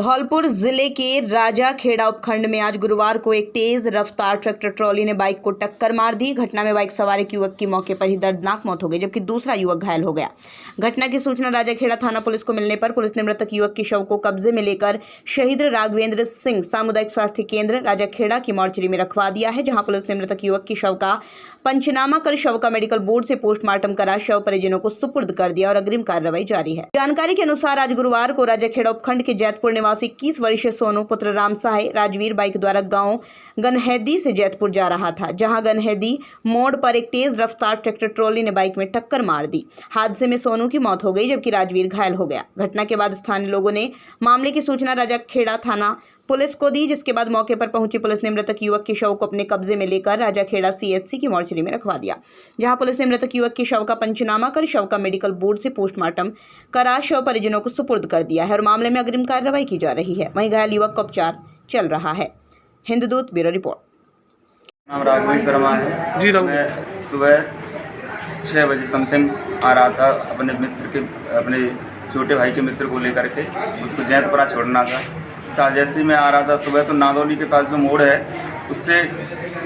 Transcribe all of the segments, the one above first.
धौलपुर जिले के राजाखेड़ा उपखंड में आज गुरुवार को एक तेज रफ्तार ट्रैक्टर ट्रॉली ने बाइक को टक्कर मार दी। घटना में बाइक सवार एक युवक की मौके पर ही दर्दनाक मौत हो गई, जबकि दूसरा युवक घायल हो गया। घटना की सूचना राजाखेड़ा थाना पुलिस को मिलने पर पुलिस ने मृतक युवक के शव को कब्जे में लेकर शहीद राघवेंद्र सिंह सामुदायिक स्वास्थ्य केंद्र राजाखेड़ा की मॉर्चरी में रखवा दिया है, जहां पुलिस ने मृतक युवक के शव का पंचनामा कर शव का मेडिकल बोर्ड से पोस्टमार्टम करा शव परिजनों को सुपुर्द कर दिया और अग्रिम कार्रवाई जारी है। जानकारी के अनुसार आज गुरुवार को राजाखेड़ा उपखंड के जैतपुर निवासी 21 वर्षीय सोनू पुत्र राम सहाय राजवीर बाइक द्वारा गांव गनहैदी से जैतपुर जा रहा था, जहां गनहैदी मोड़ पर एक तेज रफ्तार ट्रैक्टर ट्रॉली ने बाइक में टक्कर मार दी। हादसे में सोनू की मौत हो गई, जबकि राजवीर घायल हो गया। घटना के बाद स्थानीय लोगों ने मामले की सूचना राजाखेड़ा थाना पुलिस को दी, जिसके बाद मौके पर पहुंची पुलिस ने मृतक युवक के शव को अपने कब्जे में लेकर राजाखेड़ा सीएचसी की मॉर्चरी में रखवा दिया, जहां पुलिस ने मृतक युवक के शव का पंचनामा कर शव का मेडिकल बोर्ड से पोस्टमार्टम करा शव परिजनों को सुपुर्द कर दिया है और मामले में अग्रिम कार्रवाई की जा रही है। वहीं घायल युवक का उपचार चल रहा है। हिंदूदूत ब्यूरो रिपोर्ट। नाम राघवेंद्र शर्मा है जी। मैं सुबह 6 बजे समथिंग आ रहा था अपने छोटे भाई के मित्र को लेकर के, उसको जैतपुरा छोड़ना था। जैसे ही मैं आ रहा था सुबह, तो नादौली के पास जो मोड़ है उससे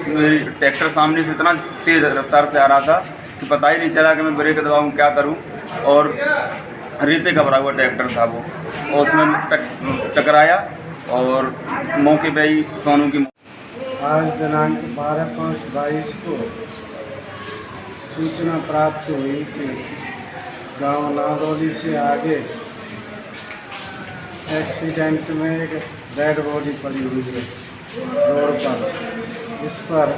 मेरी ट्रैक्टर सामने से इतना तेज़ रफ्तार से आ रहा था कि पता ही नहीं चला कि मैं ब्रेक दबाऊँ क्या करूँ, और रेते का भरा हुआ ट्रैक्टर था वो, और उसमें टकराया और मौके पे ही सोनू की। आज दिनांक 12/5/22 को सूचना प्राप्त हुई कि गांव नादौली से आगे एक्सीडेंट में एक डेड बॉडी पड़ी हुई है रोड पर। इस पर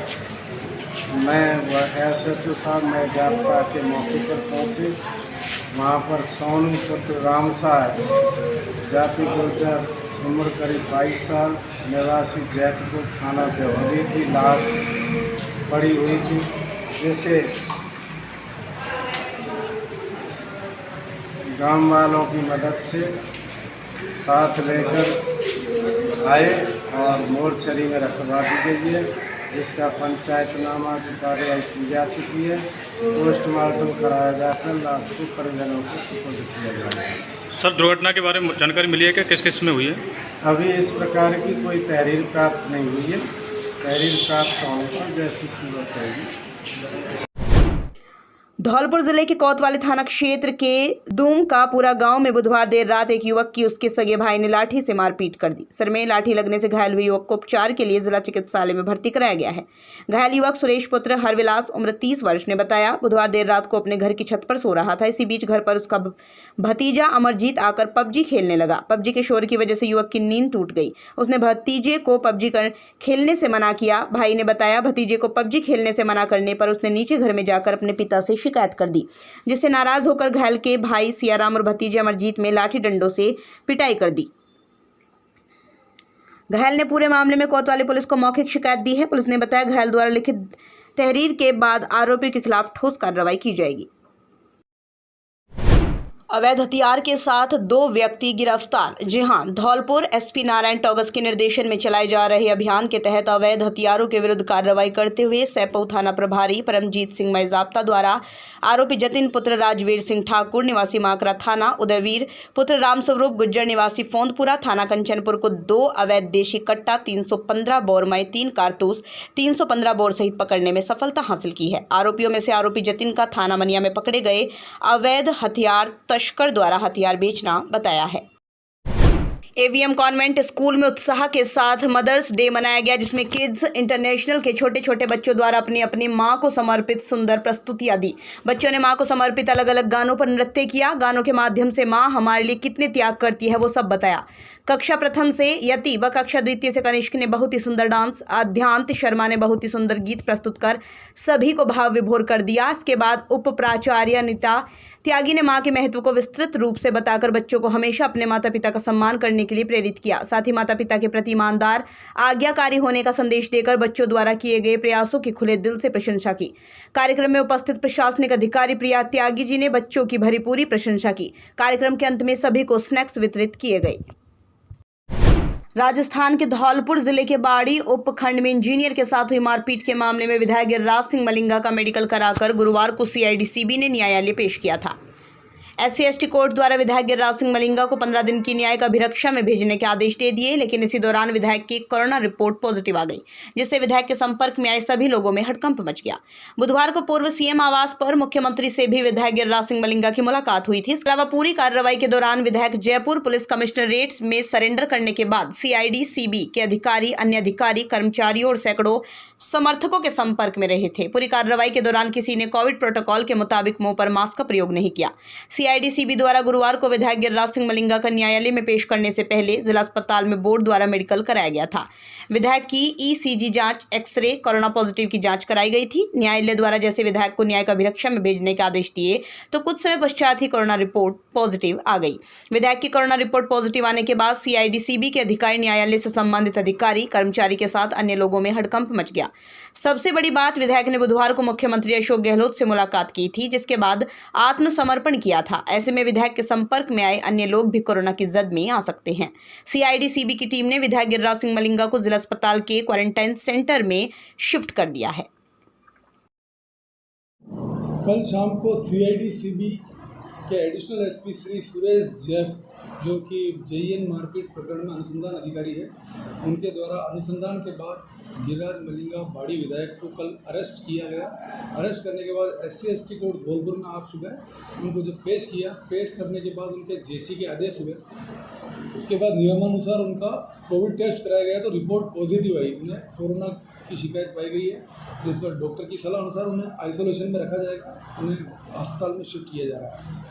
मैं व SHO साहब मैं जाप्ता के मौके पर पहुँचे। वहाँ पर सोनू पुत्र राम सहाय जाति गुर्जर उम्र करीब 22 साल निवासी जैतपुर थाना बेहोली की लाश पड़ी हुई थी, जिसे गांव वालों की मदद से साथ लेकर आए और मोर्चरी में रखवा दी गई है, जिसका पंचायतनामा की कार्रवाई की जा चुकी है। पोस्टमार्टम कराया जाकर लाश को परिजनों को सुपुर्द किया जाएगा। सर, दुर्घटना के बारे में जानकारी मिली है कि किस किस में हुई है? अभी इस प्रकार की कोई तहरीर प्राप्त नहीं हुई है। तहरीर प्राप्त होने पर जैसी सूरत रहेगी। धौलपुर जिले के कोतवाली थाना क्षेत्र के दूम का पूरा गांव में बुधवार देर रात एक युवक की उसके सगे भाई ने लाठी से मारपीट कर दी। सर में लाठी लगने से घायल हुए युवक को उपचार के लिए जिला चिकित्सालय में भर्ती कराया गया है। घायल युवक सुरेश पुत्र हरविलास उम्र 30 वर्ष ने बताया, बुधवार देर रात को अपने घर की छत पर सो रहा था। इसी बीच घर पर उसका भतीजा अमरजीत आकर पबजी खेलने लगा। पबजी के शोर की वजह से युवक की नींद टूट गई। उसने भतीजे को पबजी खेलने से मना किया। भाई ने बताया, भतीजे को पबजी खेलने से मना करने पर उसने नीचे घर में जाकर अपने पिता से शिकायत कर दी, जिससे नाराज होकर घायल के भाई सियाराम और भतीजे अमरजीत में लाठी डंडों से पिटाई कर दी। घायल ने पूरे मामले में कोतवाली पुलिस को मौखिक शिकायत दी है। पुलिस ने बताया, घायल द्वारा लिखित तहरीर के बाद आरोपी के खिलाफ ठोस कार्रवाई की जाएगी। अवैध हथियार के साथ 2 व्यक्ति गिरफ्तार। जी हां, धौलपुर एसपी नारायण टॉगस के निर्देशन में चलाए जा रहे अभियान के तहत अवैध हथियारों के विरुद्ध कार्रवाई करते हुए सैपऊ थाना प्रभारी परमजीत सिंह मैजाप्ता द्वारा आरोपी जतिन पुत्र राजवीर सिंह ठाकुर निवासी माकरा थाना, उदयवीर पुत्र रामस्वरूप गुज्जर निवासी फोंदपुरा थाना कंचनपुर को 2 अवैध देशी कट्टा 315 बोर में 3 कारतूस 315 बोर सहित पकड़ने में सफलता हासिल की है। आरोपियों में से आरोपी जतिन का थाना मनिया में पकड़े गए अवैध हथियार तस्कर द्वारा हथियार बेचना बताया है। AVM कॉन्वेंट स्कूल में उत्साह के साथ मदर्स डे मनाया गया, जिसमें किड्स इंटरनेशनल के छोटे छोटे बच्चों द्वारा अपनी अपनी मां को समर्पित सुंदर प्रस्तुतियां दी। बच्चों ने मां को समर्पित अलग अलग गानों पर नृत्य किया। गानों के माध्यम से मां हमारे लिए कितने त्याग करती है वो सब बताया। कक्षा प्रथम से यति व कक्षा द्वितीय से कनिष्क ने बहुत ही सुंदर डांस, आध्यांत शर्मा ने बहुत ही सुंदर गीत प्रस्तुत कर सभी को भाव विभोर कर दिया। इसके बाद उप प्राचार्य अनिता त्यागी ने मां के महत्व को विस्तृत रूप से बताकर बच्चों को हमेशा अपने माता पिता का सम्मान करने के लिए प्रेरित किया। साथ ही माता पिता के प्रति ईमानदार आज्ञाकारी होने का संदेश देकर बच्चों द्वारा किए गए प्रयासों की खुले दिल से प्रशंसा की। कार्यक्रम में उपस्थित प्रशासनिक अधिकारी प्रिया त्यागी जी ने बच्चों की भरीपूरी प्रशंसा की। कार्यक्रम के अंत में सभी को स्नैक्स वितरित किए गए। राजस्थान के धौलपुर जिले के बाड़ी उपखंड में इंजीनियर के साथ हुई मारपीट के मामले में विधायक गिरिराज सिंह मलिंगा का मेडिकल कराकर गुरुवार को CID CB ने न्यायालय पेश किया था। SC/ST कोर्ट द्वारा विधायक गिरिराज सिंह मलिंगा को 15 दिन की न्यायिक अभिरक्षा में भेजने के आदेश दे दिए, लेकिन इसी दौरान विधायक की कोरोना रिपोर्ट पॉजिटिव आ गई, जिससे विधायक के संपर्क में आए सभी लोगों में हड़कंप मच गया। बुधवार को पूर्व सीएम आवास पर मुख्यमंत्री से भी विधायक गिरिराज सिंह मलिंगा की मुलाकात हुई थी। इसके अलावा पूरी कार्रवाई के दौरान विधायक जयपुर पुलिस कमिश्नरेट में सरेंडर करने के बाद CID CB के अधिकारी, अन्य अधिकारी, कर्मचारियों और सैकड़ों समर्थकों के संपर्क में रहे थे। पूरी कार्रवाई के दौरान किसी ने कोविड प्रोटोकॉल के मुताबिक मुंह पर मास्क का प्रयोग नहीं किया। CID CB द्वारा गुरुवार को विधायक गिरिराज सिंह मलिंगा का न्यायालय में पेश करने से पहले जिला अस्पताल में बोर्ड द्वारा मेडिकल कराया गया था। विधायक की ECG जांच, एक्सरे, कोरोना पॉजिटिव की जांच कराई गई थी। न्यायालय द्वारा जैसे विधायक को न्यायिक अभिरक्षा में भेजने के आदेश दिए तो कुछ समय पश्चात ही कोरोना रिपोर्ट पॉजिटिव आ गई। विधायक की कोरोना रिपोर्ट पॉजिटिव आने के बाद CID CB के अधिकारी, न्यायालय से संबंधित अधिकारी, कर्मचारी के साथ अन्य लोगों में हड़कंप मच गया। सबसे बड़ी बात, विधायक ने बुधवार को मुख्यमंत्री अशोक गहलोत से मुलाकात की थी, जिसके बाद आत्मसमर्पण किया था। ऐसे में विधायक के संपर्क में आए अन्य लोग भी कोरोना की जद में आ सकते हैं। CID CB की टीम ने विधायक गिरिराज सिंह मलिंगा को जिला अस्पताल के क्वारंटाइन सेंटर में शिफ्ट कर दिया है। कल शाम को CID CB के एडिशनल SP श्री सुरेश जैफ, जो कि JN मार्केट प्रकरण में अनुसंधान अधिकारी है, उनके द्वारा अनुसंधान के बाद गिरिराज मलिंगा बाड़ी विधायक को कल अरेस्ट किया गया। अरेस्ट करने के बाद SC/ST कोर्ट धौलपुर में आज सुबह उनको जब पेश किया, पेश करने के बाद उनके JC के आदेश हुए। उसके बाद नियमानुसार उनका कोविड टेस्ट कराया गया तो रिपोर्ट पॉजिटिव आई। उन्हें कोरोना की शिकायत पाई गई है, जिस पर डॉक्टर की सलाह अनुसार उन्हें आइसोलेशन में रखा जाएगा। उन्हें अस्पताल में शिफ्ट किया जा रहा है।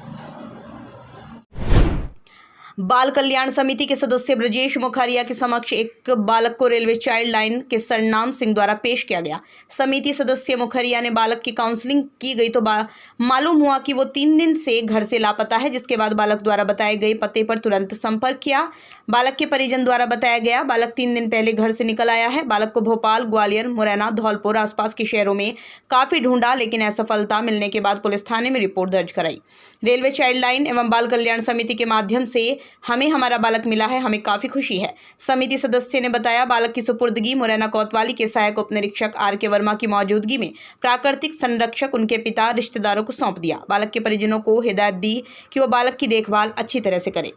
बाल कल्याण समिति के सदस्य ब्रजेश मुखारिया के समक्ष एक बालक को रेलवे चाइल्ड लाइन के सरनाम सिंह द्वारा पेश किया गया। समिति सदस्य मुखरिया ने बालक की काउंसलिंग की गई तो मालूम हुआ कि वो 3 दिन से घर से लापता है, जिसके बाद बालक द्वारा बताए गए पते पर तुरंत संपर्क किया। बालक के परिजन द्वारा बताया गया बालक 3 दिन पहले घर से निकल आया है। बालक को भोपाल, ग्वालियर, मुरैना, धौलपुर आसपास के शहरों में काफी ढूंढा, लेकिन असफलता मिलने के बाद पुलिस थाने में रिपोर्ट दर्ज कराई। रेलवे चाइल्ड लाइन एवं बाल कल्याण समिति के माध्यम से हमें हमारा बालक मिला है, हमें काफी खुशी है। समिति सदस्य ने बताया बालक की सुपुर्दगी मुरैना कोतवाली के सहायक उप निरीक्षक RK वर्मा की मौजूदगी में प्राकृतिक संरक्षक उनके पिता रिश्तेदारों को सौंप दिया। बालक के परिजनों को हिदायत दी कि वो बालक की देखभाल अच्छी तरह से करें।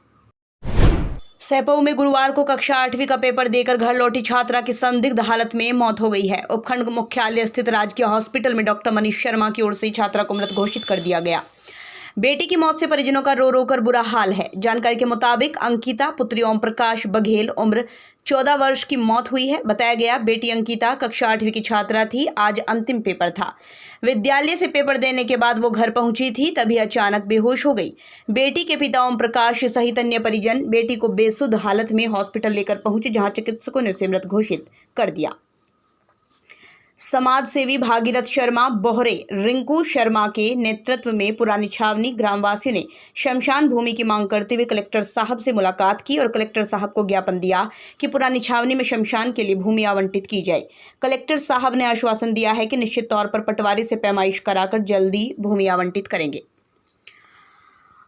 सैपऊ में गुरुवार को कक्षा 8वीं का पेपर देकर घर लौटी छात्रा की संदिग्ध हालत में मौत हो गई है। उपखंड मुख्यालय स्थित राजकीय हॉस्पिटल में डॉक्टर मनीष शर्मा की ओर से छात्रा को मृत घोषित कर दिया गया। बेटी की मौत से परिजनों का रो रो कर बुरा हाल है। जानकारी के मुताबिक अंकिता पुत्री ओम प्रकाश बघेल उम्र 14 वर्ष की मौत हुई है। बताया गया बेटी अंकिता कक्षा 8वीं की छात्रा थी। आज अंतिम पेपर था। विद्यालय से पेपर देने के बाद वो घर पहुंची थी, तभी अचानक बेहोश हो गई। बेटी के पिता ओम प्रकाश सहित अन्य परिजन बेटी को बेसुध हालत में हॉस्पिटल लेकर पहुंचे, जहां चिकित्सकों ने उसे मृत घोषित कर दिया। समाज सेवी भागीरथ शर्मा बोहरे रिंकू शर्मा के नेतृत्व में पुरानी छावनी ग्रामवासियों ने शमशान भूमि की मांग करते हुए कलेक्टर साहब से मुलाकात की और कलेक्टर साहब को ज्ञापन दिया कि पुरानी छावनी में शमशान के लिए भूमि आवंटित की जाए। कलेक्टर साहब ने आश्वासन दिया है कि निश्चित तौर पर पटवारी से पैमाइश कराकर जल्दी भूमि आवंटित करेंगे।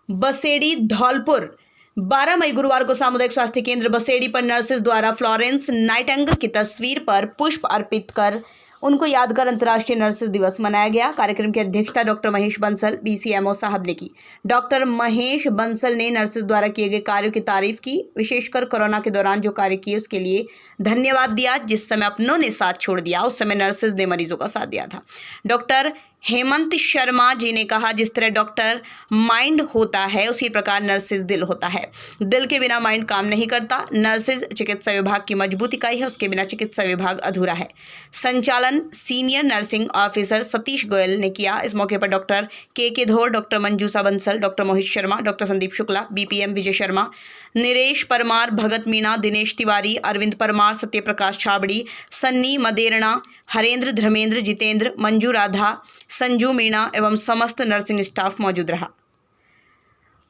बसेड़ी धौलपुर 12 मई गुरुवार को सामुदायिक स्वास्थ्य केंद्र बसेड़ी पर नर्सेज द्वारा फ्लोरेंस नाइटिंगेल की तस्वीर पर पुष्प अर्पित कर उनको याद कर अंतर्राष्ट्रीय नर्सेज दिवस मनाया गया। कार्यक्रम की अध्यक्षता डॉक्टर महेश बंसल BCMO साहब ने की। डॉक्टर महेश बंसल ने नर्सेज द्वारा किए गए कार्यों की तारीफ की, विशेषकर कोरोना के दौरान जो कार्य किए उसके लिए धन्यवाद दिया। जिस समय अपनों ने साथ छोड़ दिया उस समय नर्सेज ने मरीजों का साथ दिया था। डॉक्टर हेमंत शर्मा जी ने कहा जिस तरह डॉक्टर माइंड होता है उसी प्रकार नर्सेज दिल होता है। दिल के बिना माइंड काम नहीं करता। नर्सेज चिकित्सा विभाग की मजबूत इकाई है, उसके बिना चिकित्सा विभाग अधूरा है। संचालन senior nursing officer Satish Goyal ने किया। इस मौके पर डॉक्टर के धोर, डॉक्टर मंजूषा Bansal, doctor Mohit Sharma, doctor Sandeep Shukla, BPM Vijay Sharma, Naresh Parmar, भगत मीणा, दिनेश तिवारी, अरविंद परमार, सत्यप्रकाश छाबड़ी, सन्नी मदेरणा, हरेंद्र, धर्मेंद्र, जितेंद्र, मंजू राधा, संजू मीणा एवं समस्त नर्सिंग स्टाफ मौजूद रहा।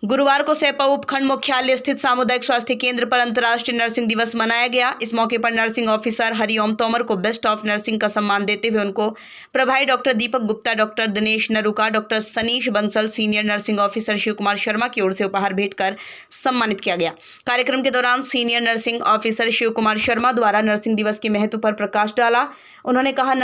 गुरुवार को सैपऊ उपखंड मुख्यालय स्थित सामुदायिक स्वास्थ्य केंद्र पर अंतर्राष्ट्रीय नर्सिंग दिवस मनाया गया। इस मौके पर नर्सिंग ऑफिसर हरिओम तोमर को बेस्ट ऑफ नर्सिंग का सम्मान देते हुए उनको प्रभारी doctor Deepak Gupta, doctor Dinesh Naruka, doctor Sanish Bansal, senior nursing officer Shiv Kumar Sharma की ओर से उपहार भेंट कर सम्मानित किया गया। कार्यक्रम के दौरान senior nursing officer Shiv Kumar Sharma द्वारा नर्सिंग दिवस के महत्व पर प्रकाश डाला। उन्होंने कहा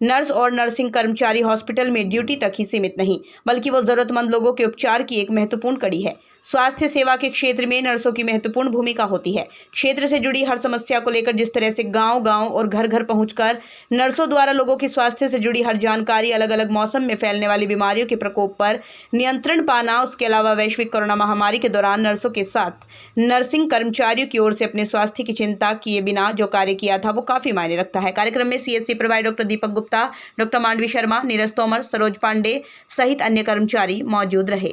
नर्स और नर्सिंग कर्मचारी हॉस्पिटल में ड्यूटी तक ही सीमित नहीं, बल्कि वो जरूरतमंद लोगों के उपचार की एक महत्वपूर्ण कड़ी है। स्वास्थ्य सेवा के क्षेत्र में नर्सों की महत्वपूर्ण भूमिका होती है। क्षेत्र से जुड़ी हर समस्या को लेकर जिस तरह से गांव-गांव और घर-घर पहुंचकर नर्सों द्वारा लोगों की स्वास्थ्य से जुड़ी हर जानकारी, अलग-अलग मौसम में फैलने वाली बीमारियों के प्रकोप पर नियंत्रण पाना, उसके अलावा वैश्विक कोरोना महामारी के दौरान नर्सों के साथ नर्सिंग कर्मचारियों की ओर से अपने स्वास्थ्य की चिंता किए बिना जो कार्य किया था वो काफी मायने रखता है। कार्यक्रम में CHC प्रभारी डॉक्टर दीपक गुप्ता, डॉक्टर मांडवी शर्मा, नीरज तोमर, सरोज पांडे सहित अन्य कर्मचारी मौजूद रहे।